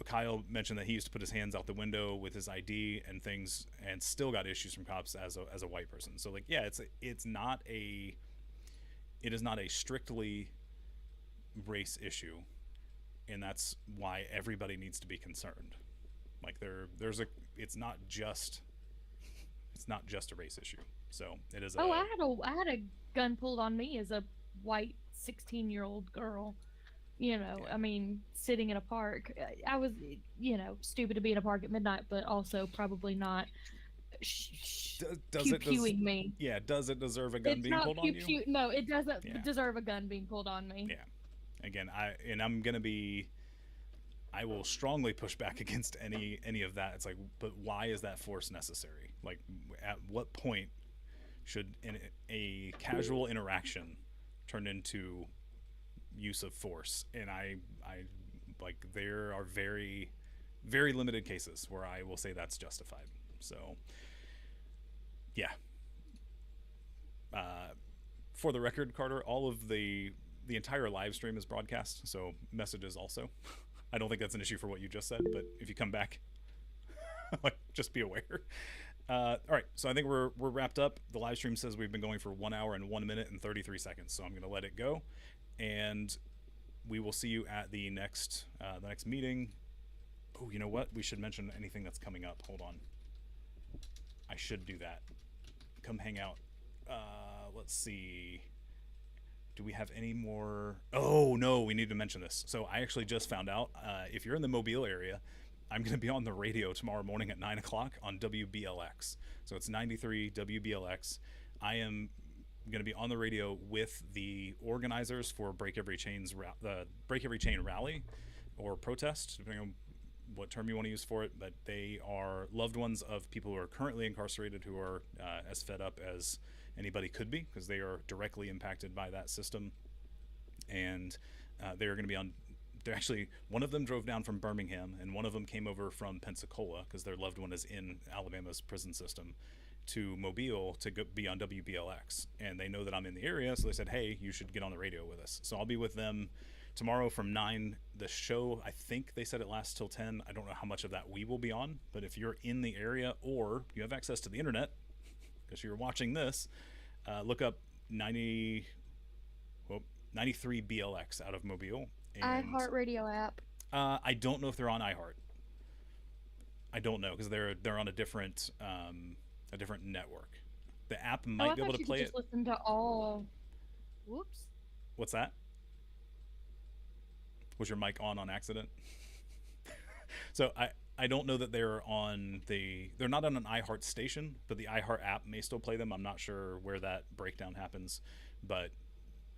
Kyle mentioned that he used to put his hands out the window with his ID and things, and still got issues from cops as a white person. So, like, yeah, it is not a strictly race issue. and that's why everybody needs to be concerned. Like it's not just a race issue. So it is. Oh, I had a gun pulled on me as a white 16-year-old girl. You know, Yeah. I mean, sitting in a park. I was, stupid to be in a park at midnight, but also probably not Does it pew-pewing me. Yeah, does it deserve a gun It's being not pulled on you? pew-pew. No, it doesn't Yeah. deserve a gun being pulled on me. Yeah. Again, I will strongly push back against any of that. It's like, but why is that force necessary? Like, at what point should a casual interaction turn into use of force? And I like, there are very, very limited cases where I will say that's justified. So, yeah. For the record, Carter, all of the entire live stream is broadcast, so messages also. I don't think that's an issue for what you just said, but if you come back, like, just be aware. All right, so I think we're wrapped up. The live stream says we've been going for 1 hour and 1 minute and 33 seconds, so I'm going to let it go, and we will see you at the next meeting. Oh, you know what? We should mention anything that's coming up. Hold on. I should do that. Come hang out. Let's see. Do we have any more? Oh, no, we need to mention this. So I actually just found out, if you're in the Mobile area, I'm going to be on the radio tomorrow morning at 9 o'clock on WBLX. So it's 93 WBLX. I am going to be on the radio with the organizers for Break Every Chain rally or protest, depending on what term you want to use for it. But they are loved ones of people who are currently incarcerated, who are as fed up as anybody could be, because they are directly impacted by that system. And they are going to be on. They're actually, one of them drove down from Birmingham, and one of them came over from Pensacola, because their loved one is in Alabama's prison system, to Mobile to be on WBLX. And they know that I'm in the area, so they said, hey, you should get on the radio with us. So I'll be with them tomorrow from 9. The show, I think they said it lasts till 10. I don't know how much of that we will be on, but if you're in the area or you have access to the internet, because you're watching this, look up 93 BLX out of Mobile. And iHeartRadio app. I don't know if they're on iHeart. I don't know, because they're on a different network. The app might be able to play it. Just listen to all. Whoops. What's that? Was your mic on accident? So I don't know that they're not on an iHeart station, but the iHeart app may still play them. I'm not sure where that breakdown happens, but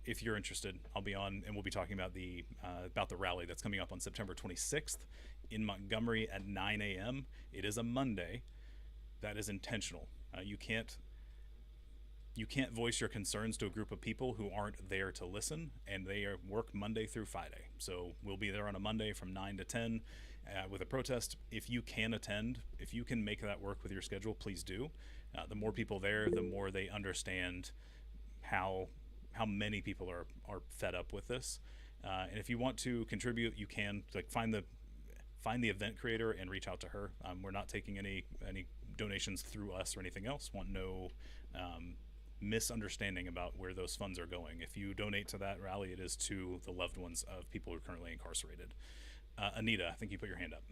if you're interested, I'll be on, and we'll be talking about the rally that's coming up on September 26th in Montgomery at 9 a.m. It is a Monday. That is intentional. You can't voice your concerns to a group of people who aren't there to listen, and they work Monday through Friday. So we'll be there on a Monday from 9 to 10 with a protest. If you can attend, if you can make that work with your schedule, please do. The more people there, the more they understand how many people are fed up with this. And if you want to contribute, you can, like, find the event creator and reach out to her. We're not taking any donations through us or anything else. Want no misunderstanding about where those funds are going. If you donate to that rally, it is to the loved ones of people who are currently incarcerated. Anita, I think you put your hand up.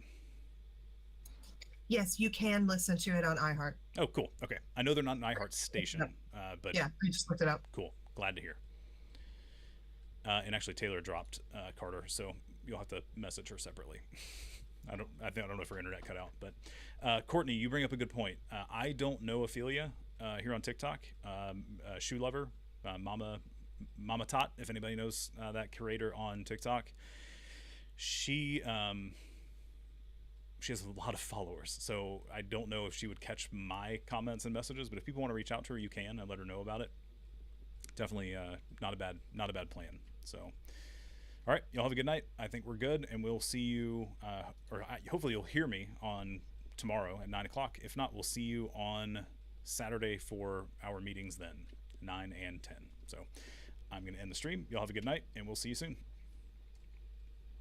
Yes, you can listen to it on iHeart. Oh, cool. Okay. I know they're not an iHeart station, but yeah, I just looked it up. Cool. Glad to hear. And actually, Taylor dropped Carter, so you'll have to message her separately. I don't know if her internet cut out, but Courtney, you bring up a good point. I don't know Ophelia here on TikTok. Shoe Lover, Mama Tot, if anybody knows that creator on TikTok. She has a lot of followers, so I don't know if she would catch my comments and messages. But if people want to reach out to her, you can, and let her know about it. Definitely not a bad plan. So, all right, y'all have a good night. I think we're good, and we'll see you, hopefully you'll hear me on tomorrow at 9 o'clock. If not, we'll see you on Saturday for our meetings then, 9 and 10. So I'm going to end the stream. Y'all have a good night, and we'll see you soon.